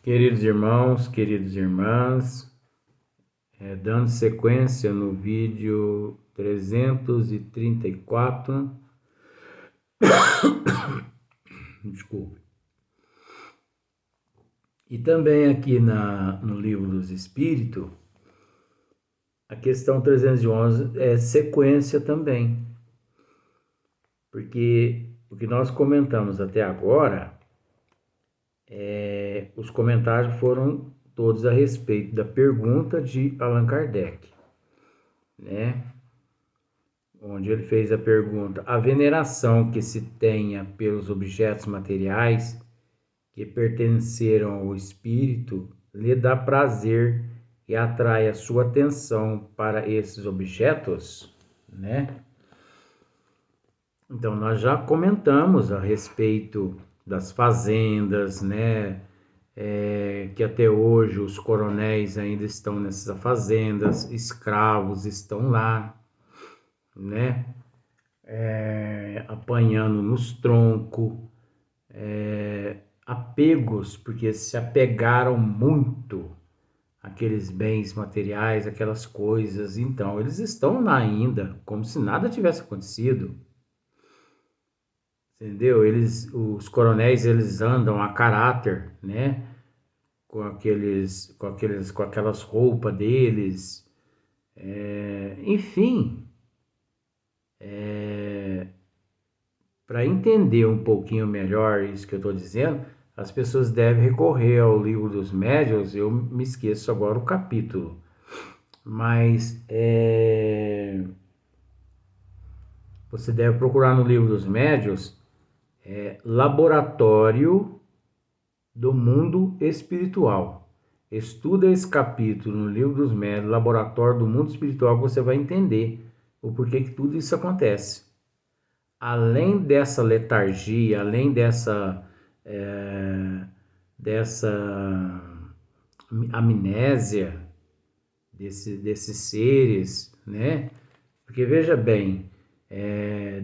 Queridos irmãos, queridas irmãs, dando sequência no vídeo 334, desculpe, e também aqui no Livro dos Espíritos, a questão 311 é sequência também, porque o que nós comentamos até agora, os comentários foram todos a respeito da pergunta de Allan Kardec, né? Onde ele fez a pergunta: a veneração que se tenha pelos objetos materiais que pertenceram ao espírito lhe dá prazer e atrai a sua atenção para esses objetos, né? Então, nós já comentamos a respeito das fazendas, né? Que até hoje os coronéis ainda estão nessas fazendas, escravos estão lá, né? Apanhando nos troncos, apegos, porque se apegaram muito àqueles bens materiais, aquelas coisas. Então, eles estão lá ainda, como se nada tivesse acontecido. Entendeu? Os coronéis, eles andam a caráter, né? Com aquelas roupas deles. Enfim, para entender um pouquinho melhor isso que eu estou dizendo, as pessoas devem recorrer ao Livro dos Médiuns. Eu me esqueço agora o capítulo, mas você deve procurar no Livro dos Médiuns Laboratório do Mundo Espiritual. Estuda esse capítulo no Livro dos Médiuns, Laboratório do Mundo Espiritual, que você vai entender o porquê que tudo isso acontece. Além dessa letargia, além dessa amnésia desses seres, né? Porque veja bem,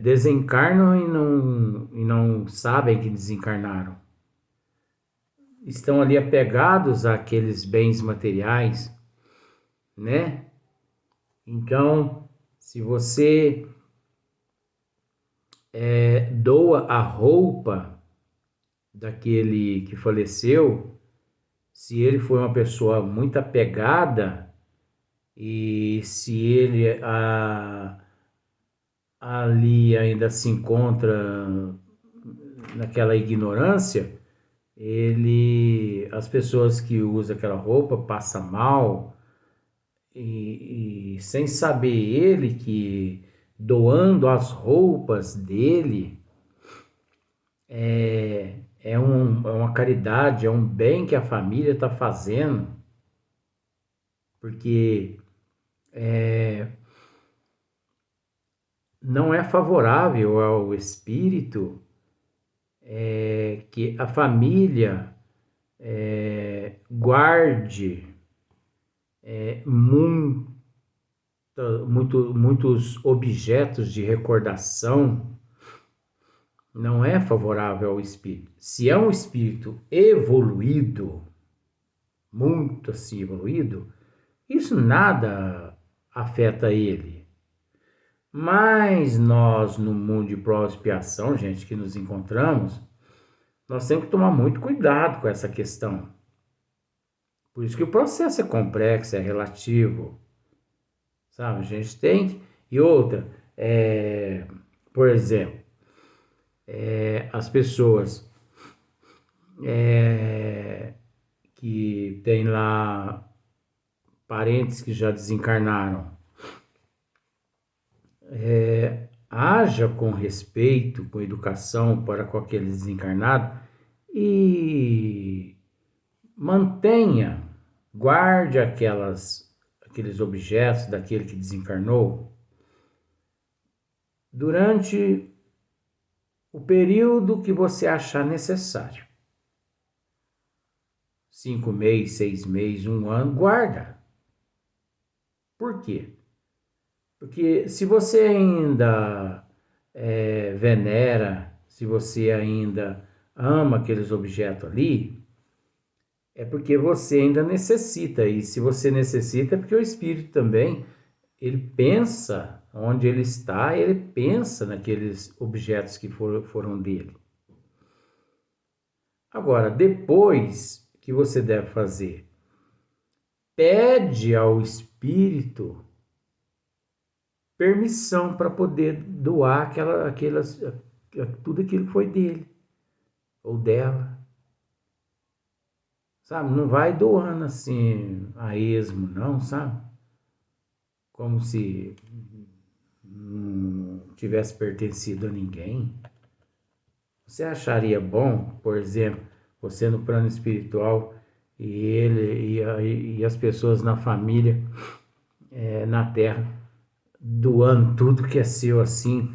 desencarnam e não sabem que desencarnaram. Estão ali apegados àqueles bens materiais, né? Então, se você doa a roupa daquele que faleceu, se ele foi uma pessoa muito apegada e se ele ali ainda se encontra naquela ignorância, as pessoas que usam aquela roupa passam mal e sem saber ele que doando as roupas dele é uma caridade, é um bem que a família está fazendo, porque não é favorável ao espírito que a família guarde muitos objetos de recordação. Não é favorável ao espírito. Se é um espírito evoluído, muito assim evoluído, isso nada afeta ele. Mas nós, no mundo de prova e expiação, gente, que nos encontramos, nós temos que tomar muito cuidado com essa questão. Por isso que o processo é complexo, é relativo. Sabe, a gente tem que... E outra, por exemplo, as pessoas que têm lá parentes que já desencarnaram, haja com respeito, com educação para com aqueles desencarnados e mantenha, guarde aqueles objetos daquele que desencarnou durante o período que você achar necessário. 5 meses, 6 meses, 1 ano, guarda. Por quê? Porque se você ainda venera, se você ainda ama aqueles objetos ali, é porque você ainda necessita, e se você necessita é porque o espírito também, ele pensa onde ele está, ele pensa naqueles objetos que foram dele. Agora, depois, o que você deve fazer? Pede ao espírito permissão para poder doar tudo aquilo que foi dele ou dela. Sabe? Não vai doando assim a esmo, não, sabe? Como se não tivesse pertencido a ninguém. Você acharia bom, por exemplo, você no plano espiritual e ele e as pessoas na família, na Terra, doando tudo que é seu assim,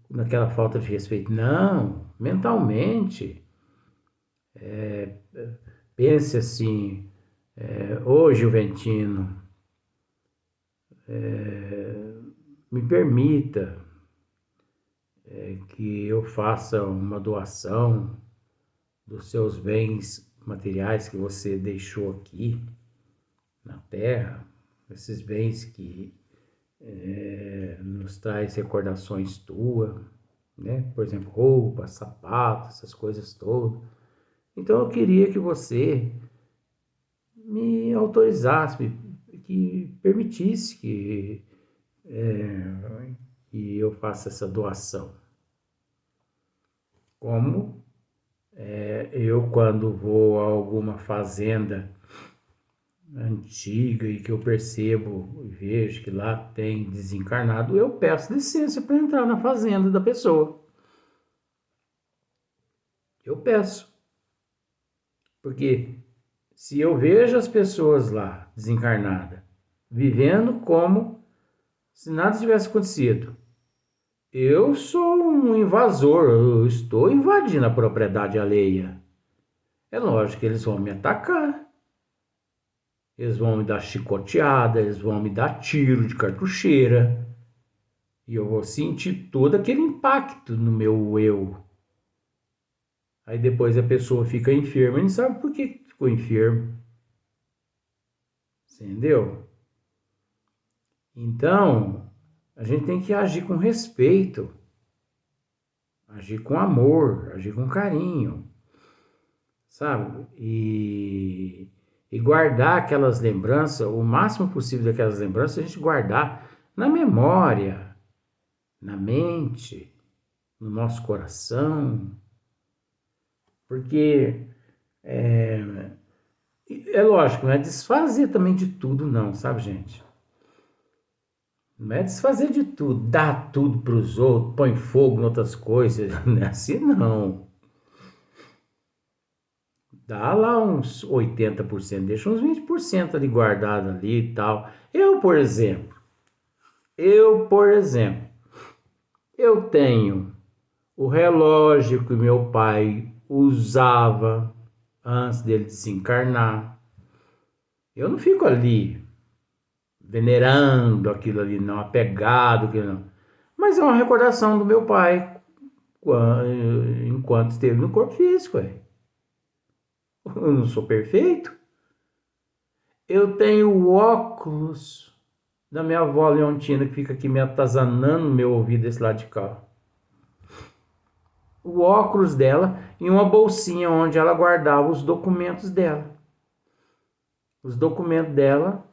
naquela falta de respeito? Não, mentalmente. Pense assim, ô Juventino, me permita que eu faça uma doação dos seus bens materiais que você deixou aqui na Terra, esses bens que nos traz recordações tuas, né? Por exemplo, roupa, sapato, essas coisas todas. Então eu queria que você me autorizasse, que permitisse que eu faça essa doação. Como eu, quando vou a alguma fazenda antiga e que eu percebo e vejo que lá tem desencarnado, eu peço licença para entrar na fazenda da pessoa. Eu peço. Porque se eu vejo as pessoas lá desencarnadas, vivendo como se nada tivesse acontecido, eu sou um invasor, eu estou invadindo a propriedade alheia. É lógico que eles vão me atacar. Eles vão me dar chicoteada, eles vão me dar tiro de cartucheira. E eu vou sentir todo aquele impacto no meu eu. Aí depois a pessoa fica enferma e não sabe por que ficou enfermo. Entendeu? Então, a gente tem que agir com respeito, agir com amor, agir com carinho, sabe? E guardar aquelas lembranças, o máximo possível daquelas lembranças, a gente guardar na memória, na mente, no nosso coração, porque é lógico, não é desfazer também de tudo não, sabe, gente? Não é desfazer de tudo, dar tudo para os outros, põe fogo em outras coisas, não é assim não. Dá lá uns 80%, deixa uns 20% ali guardado ali e tal. Eu, por exemplo, eu tenho o relógio que meu pai usava antes dele desencarnar. Eu não fico ali venerando aquilo ali, não, apegado aquilo não. Mas é uma recordação do meu pai enquanto esteve no corpo físico. Eu não sou perfeito. Eu tenho o óculos da minha avó Leontina que fica aqui me atazanando no meu ouvido desse lado de cá. O óculos dela e uma bolsinha onde ela guardava os documentos dela. Os documentos dela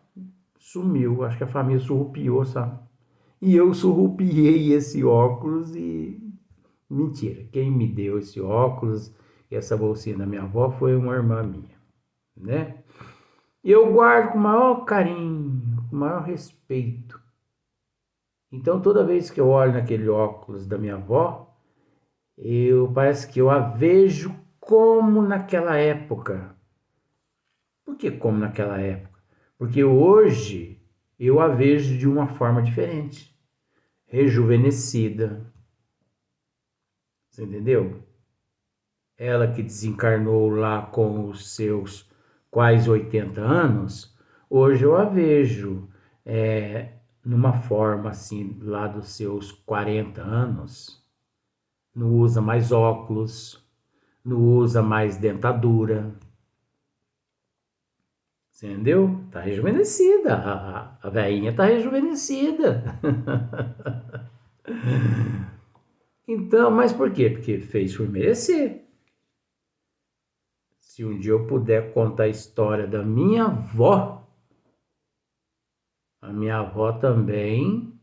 sumiu, acho que a família surrupiou, sabe? E eu surrupiei esse óculos e... Mentira, quem me deu esse óculos e essa bolsinha da minha avó foi uma irmã minha, né? E eu guardo com o maior carinho, com o maior respeito. Então toda vez que eu olho naquele óculos da minha avó, parece que eu a vejo como naquela época. Por que como naquela época? Porque hoje eu a vejo de uma forma diferente, rejuvenescida. Você entendeu? Ela que desencarnou lá com os seus quase 80 anos, hoje eu a vejo numa forma assim, lá dos seus 40 anos. Não usa mais óculos, não usa mais dentadura. Entendeu? Tá rejuvenescida. A velhinha tá rejuvenescida. Então, mas por quê? Porque fez por merecer. Se um dia eu puder contar a história da minha avó, a minha avó também,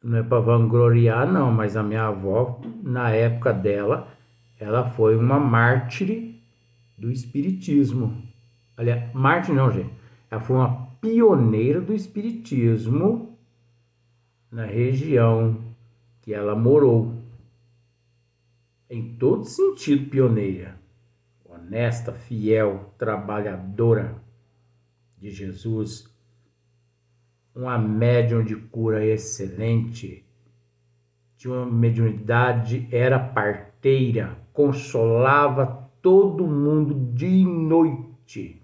não é para vangloriar não, mas a minha avó, na época dela, ela foi uma mártire do espiritismo. Aliás, mártire não, gente. Ela foi uma pioneira do espiritismo na região que ela morou. Em todo sentido, pioneira. Honesta, fiel, trabalhadora de Jesus. Uma médium de cura excelente. Tinha uma mediunidade, era parteira, consolava todo mundo de noite.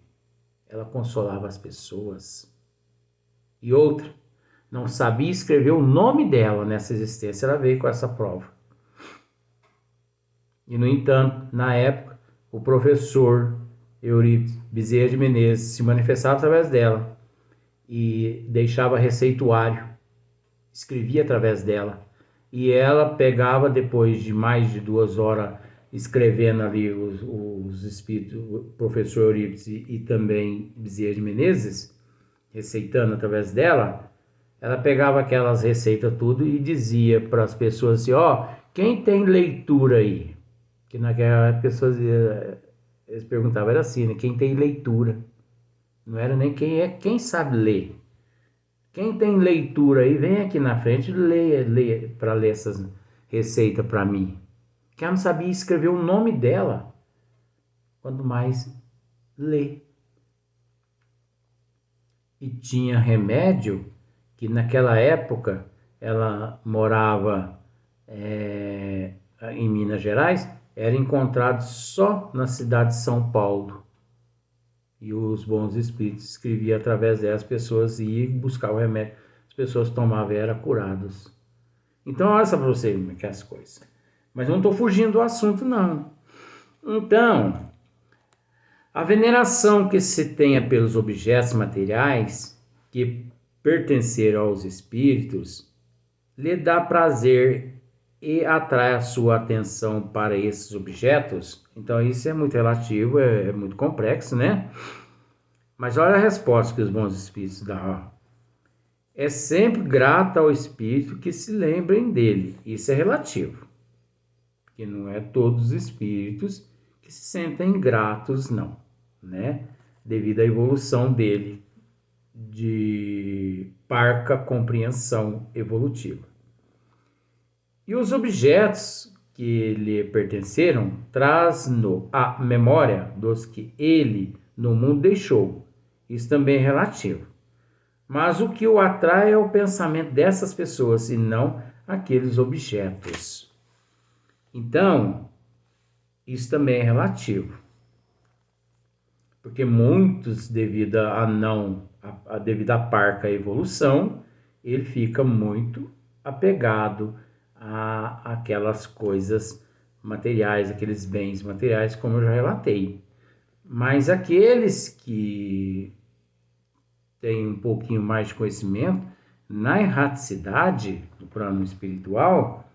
Ela consolava as pessoas. E outra, não sabia escrever o nome dela nessa existência, ela veio com essa prova. E, no entanto, na época, o professor Eurípides Bezerra de Menezes se manifestava através dela e deixava receituário, escrevia através dela. E ela pegava, depois de mais de 2 horas escrevendo ali os espíritos, o professor Eurípides e também Bezerra de Menezes, receitando através dela, ela pegava aquelas receitas tudo e dizia para as pessoas assim, ó, quem tem leitura aí? Que naquela época as pessoas eles perguntavam, era assim, né? Quem tem leitura. Não era nem quem sabe ler. Quem tem leitura aí, vem aqui na frente e leia para ler essas receitas para mim. Que ela não sabia escrever o nome dela. Quanto mais ler. E tinha remédio que naquela época ela morava em Minas Gerais, era encontrado só na cidade de São Paulo. E os bons espíritos escreviam através delas, as pessoas iam buscar o remédio, as pessoas tomavam e eram curadas. Então, olha só para você que é as coisas. Mas não estou fugindo do assunto, não. Então, a veneração que se tenha pelos objetos materiais que pertenceram aos espíritos lhe dá prazer e atrai a sua atenção para esses objetos. Então, isso é muito relativo, é muito complexo, né? Mas olha a resposta que os bons espíritos dão. É sempre grato ao espírito que se lembrem dele. Isso é relativo. Porque não é todos os espíritos que se sentem gratos, não. Né? Devido à evolução dele de parca compreensão evolutiva. E os objetos que lhe pertenceram traz-no a memória dos que ele no mundo deixou. Isso também é relativo. Mas o que o atrai é o pensamento dessas pessoas e não aqueles objetos. Então, isso também é relativo. Porque muitos, devido devido à parca evolução, ele fica muito apegado a aquelas coisas materiais, aqueles bens materiais, como eu já relatei. Mas aqueles que têm um pouquinho mais de conhecimento, na erraticidade do plano espiritual,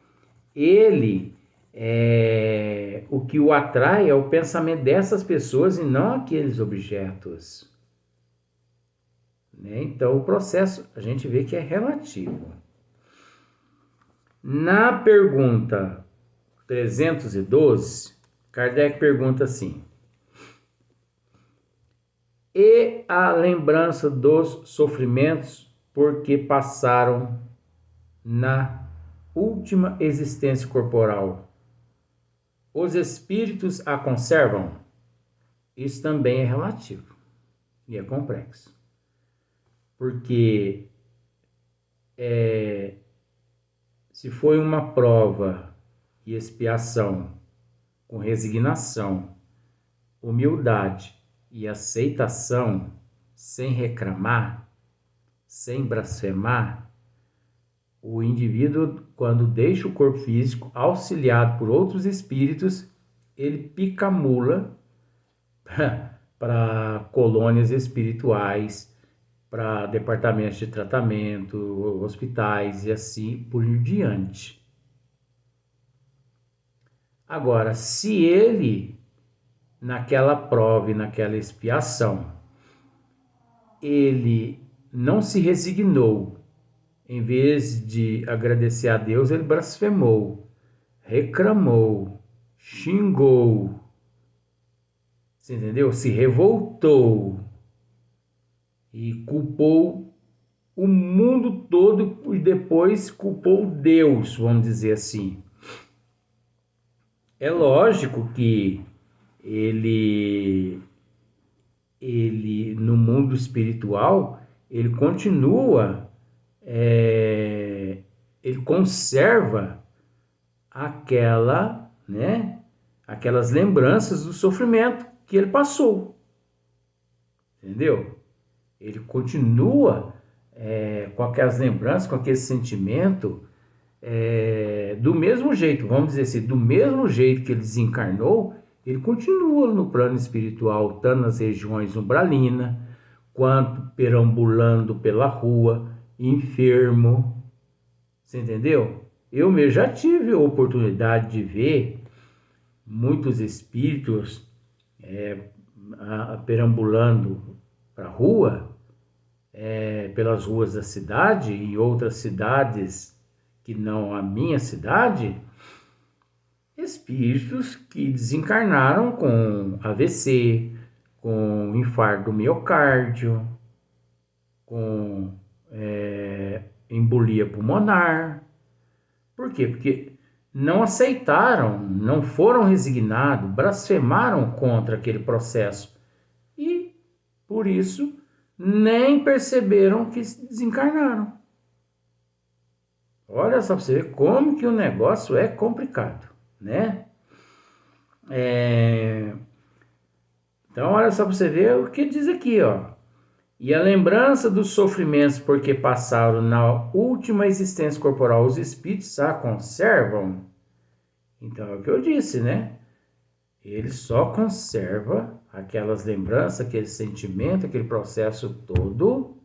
o que o atrai é o pensamento dessas pessoas e não aqueles objetos. Né? Então, o processo, a gente vê que é relativo. Na pergunta 312, Kardec pergunta assim: e a lembrança dos sofrimentos por que passaram na última existência corporal, os espíritos a conservam? Isso também é relativo e é complexo. Porque se foi uma prova e expiação com resignação, humildade e aceitação, sem reclamar, sem blasfemar, o indivíduo, quando deixa o corpo físico, auxiliado por outros espíritos, ele pica a mula para colônias espirituais, para departamentos de tratamento, hospitais e assim por diante. Agora, se ele, naquela prova e naquela expiação, ele não se resignou, em vez de agradecer a Deus, ele blasfemou, reclamou, xingou, você entendeu? Se revoltou e culpou o mundo todo e depois culpou Deus, vamos dizer assim. É lógico que ele no mundo espiritual, ele continua, ele conserva aquelas lembranças do sofrimento que ele passou, entendeu? Ele continua com aquelas lembranças, com aquele sentimento, do mesmo jeito, vamos dizer assim, do mesmo jeito que ele desencarnou, ele continua no plano espiritual, tanto nas regiões umbralinas, quanto perambulando pela rua, enfermo, você entendeu? Eu mesmo já tive a oportunidade de ver muitos espíritos perambulando para a rua, pelas ruas da cidade e outras cidades que não a minha cidade, espíritos que desencarnaram com AVC, com infarto do miocárdio, com embolia pulmonar. Por quê? Porque não aceitaram, não foram resignados, blasfemaram contra aquele processo e, por isso, nem perceberam que desencarnaram. Olha só para você ver como que o negócio é complicado, né? Então, olha só para você ver o que diz aqui, ó. E a lembrança dos sofrimentos porque passaram na última existência corporal, os espíritos a conservam. Então, é o que eu disse, né? Ele só conserva aquelas lembranças, aquele sentimento, aquele processo todo,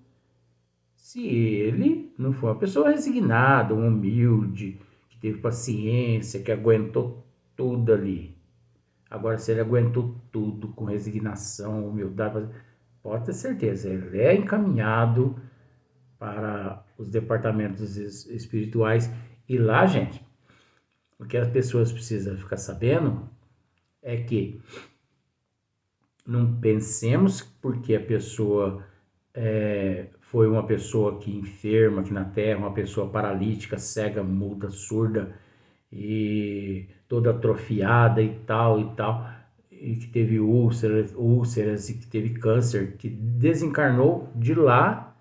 se ele não for uma pessoa resignada, humilde, que teve paciência, que aguentou tudo ali. Agora, se ele aguentou tudo com resignação, humildade, pode ter certeza, ele é encaminhado para os departamentos espirituais. E lá, gente, o que as pessoas precisam ficar sabendo é que não pensemos porque a pessoa foi uma pessoa que enferma aqui na Terra, uma pessoa paralítica, cega, muda, surda e toda atrofiada e tal, e que teve úlceras e que teve câncer, que desencarnou de lá,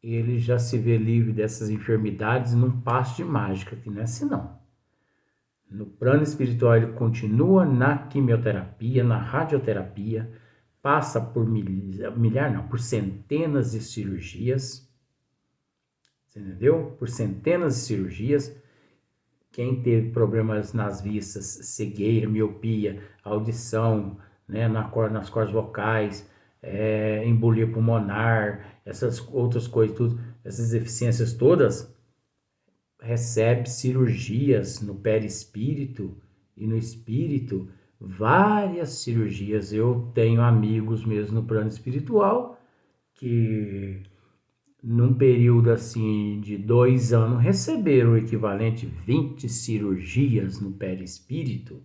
ele já se vê livre dessas enfermidades num passe de mágica, que não é assim não. No plano espiritual ele continua na quimioterapia, na radioterapia, passa por por centenas de cirurgias, você entendeu? Por centenas de cirurgias. Quem teve problemas nas vistas, cegueira, miopia, audição, né, nas cordas vocais, embolia pulmonar, essas outras coisas, tudo, essas deficiências todas, recebe cirurgias no perispírito e no espírito, várias cirurgias. Eu tenho amigos mesmo no plano espiritual que num período assim de 2 anos receberam o equivalente a 20 cirurgias no perispírito.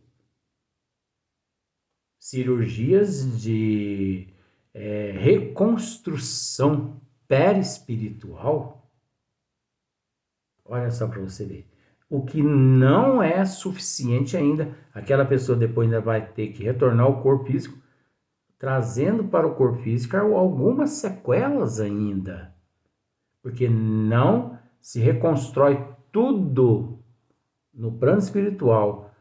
Cirurgias de reconstrução perispiritual. Olha só para você ver. O que não é suficiente ainda, aquela pessoa depois ainda vai ter que retornar ao corpo físico, trazendo para o corpo físico algumas sequelas ainda. Porque não se reconstrói tudo no plano espiritual.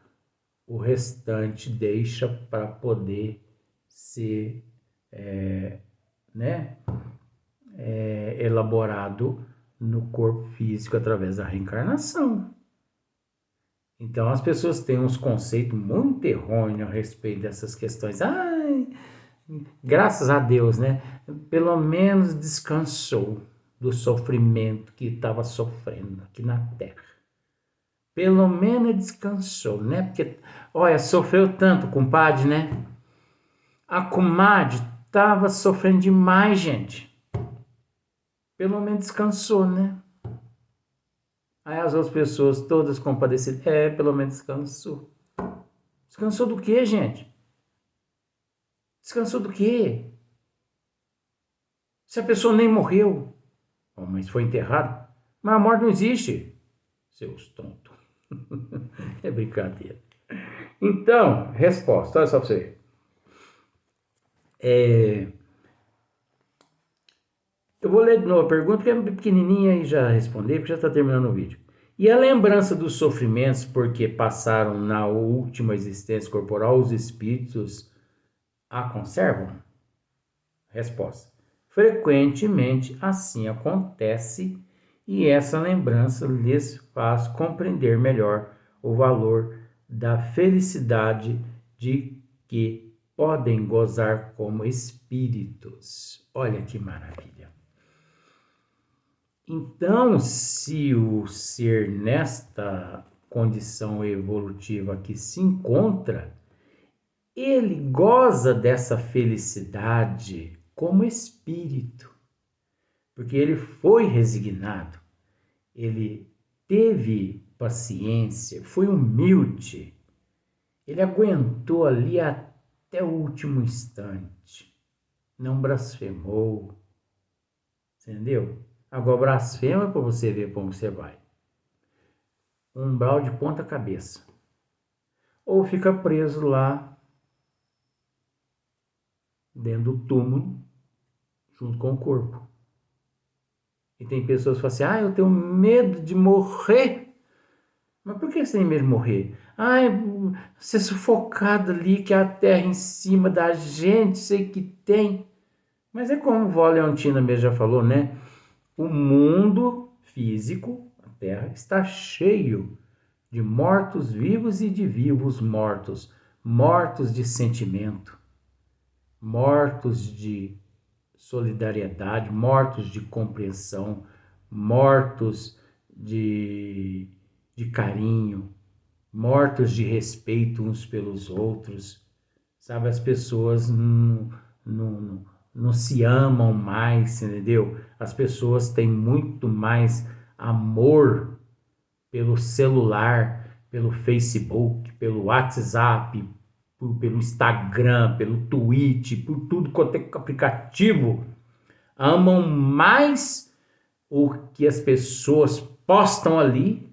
O restante deixa para poder ser elaborado no corpo físico através da reencarnação. Então as pessoas têm uns conceitos muito errôneos a respeito dessas questões. Ai, graças a Deus, né? Pelo menos descansou do sofrimento que estava sofrendo aqui na Terra. Pelo menos descansou, né? Porque, olha, sofreu tanto, compadre, né? A comadre estava sofrendo demais, gente. Pelo menos descansou, né? Aí as outras pessoas todas compadecidas. Pelo menos descansou. Descansou do quê, gente? Descansou do quê? Se a pessoa nem morreu. Oh, mas foi enterrado. Mas a morte não existe. Seus tontos. É brincadeira. Então, resposta. Olha só pra você. Eu vou ler de novo a pergunta, que é pequenininha e já respondi, porque já está terminando o vídeo. E a lembrança dos sofrimentos porque passaram na última existência corporal, os espíritos a conservam? Resposta. Frequentemente assim acontece e essa lembrança lhes faz compreender melhor o valor da felicidade de que podem gozar como espíritos. Olha que maravilha. Então, se o ser nesta condição evolutiva que se encontra, ele goza dessa felicidade como espírito, porque ele foi resignado, ele teve paciência, foi humilde, ele aguentou ali até o último instante, não blasfemou, entendeu? Agora blasfema para você ver como você vai. Um umbral de ponta cabeça. Ou fica preso lá dentro do túmulo junto com o corpo. E tem pessoas que falam assim, eu tenho medo de morrer. Mas por que você tem medo de morrer? Ser sufocado ali, que é a terra em cima da gente, sei que tem. Mas é como Vó Leontina mesmo já falou, né? O mundo físico, a terra, está cheio de mortos vivos e de vivos mortos. Mortos de sentimento, mortos de solidariedade, mortos de compreensão, mortos de carinho, mortos de respeito uns pelos outros. Sabe, as pessoas não se amam mais, entendeu? As pessoas têm muito mais amor pelo celular, pelo Facebook, pelo WhatsApp, pelo Instagram, pelo Twitch, por tudo quanto é aplicativo, amam mais o que as pessoas postam ali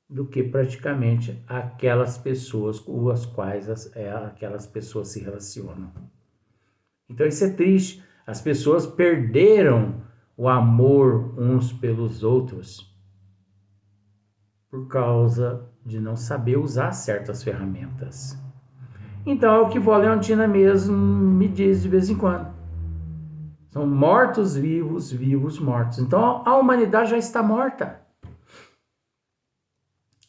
do que praticamente aquelas pessoas com as quais aquelas pessoas se relacionam. Então isso é triste. As pessoas perderam o amor uns pelos outros por causa de não saber usar certas ferramentas. Então é o que Vó Leontina mesmo me diz de vez em quando. São mortos vivos, vivos mortos. Então a humanidade já está morta,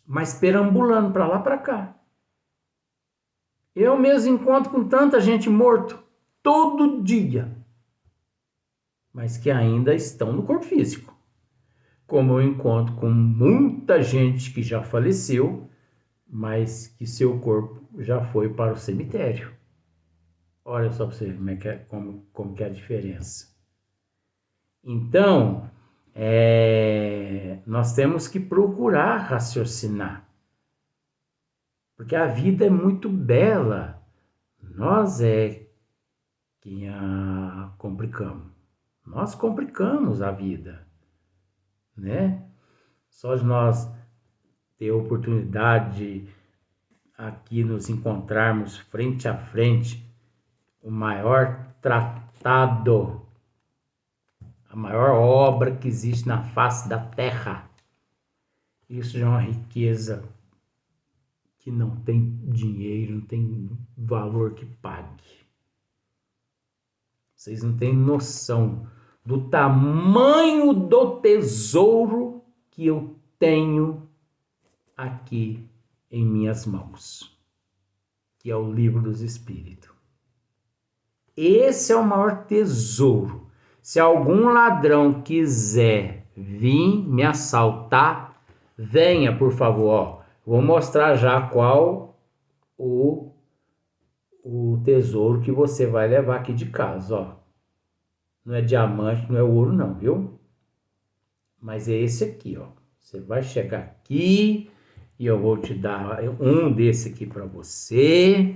mas perambulando para lá para cá. Eu mesmo encontro com tanta gente morto todo dia, mas que ainda estão no corpo físico. Como eu encontro com muita gente que já faleceu, mas que seu corpo já foi para o cemitério. Olha só para você ver como que é a diferença. Então, nós temos que procurar raciocinar. Porque a vida é muito bela. Nós quem a complicamos. Nós complicamos a vida, né? Só de nós ter a oportunidade de aqui nos encontrarmos frente a frente, o maior tratado, a maior obra que existe na face da terra. Isso já é uma riqueza que não tem dinheiro, não tem valor que pague. Vocês não têm noção do tamanho do tesouro que eu tenho aqui em minhas mãos, que é o Livro dos Espíritos. Esse é o maior tesouro. Se algum ladrão quiser vir me assaltar, venha, por favor. Ó, vou mostrar já qual o tesouro que você vai levar aqui de casa, ó. Não é diamante, não é ouro não, viu? Mas é esse aqui, ó. Você vai chegar aqui e eu vou te dar um desse aqui para você.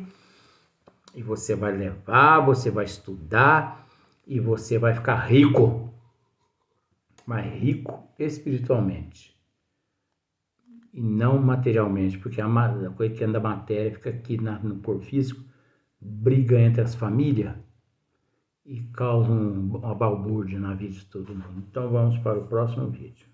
E você vai levar, você vai estudar e você vai ficar rico. Mas rico espiritualmente. E não materialmente, porque a coisa que anda matéria fica aqui no corpo físico, briga entre as famílias e causa uma balbúrdia na vida de todo mundo. Então vamos para o próximo vídeo.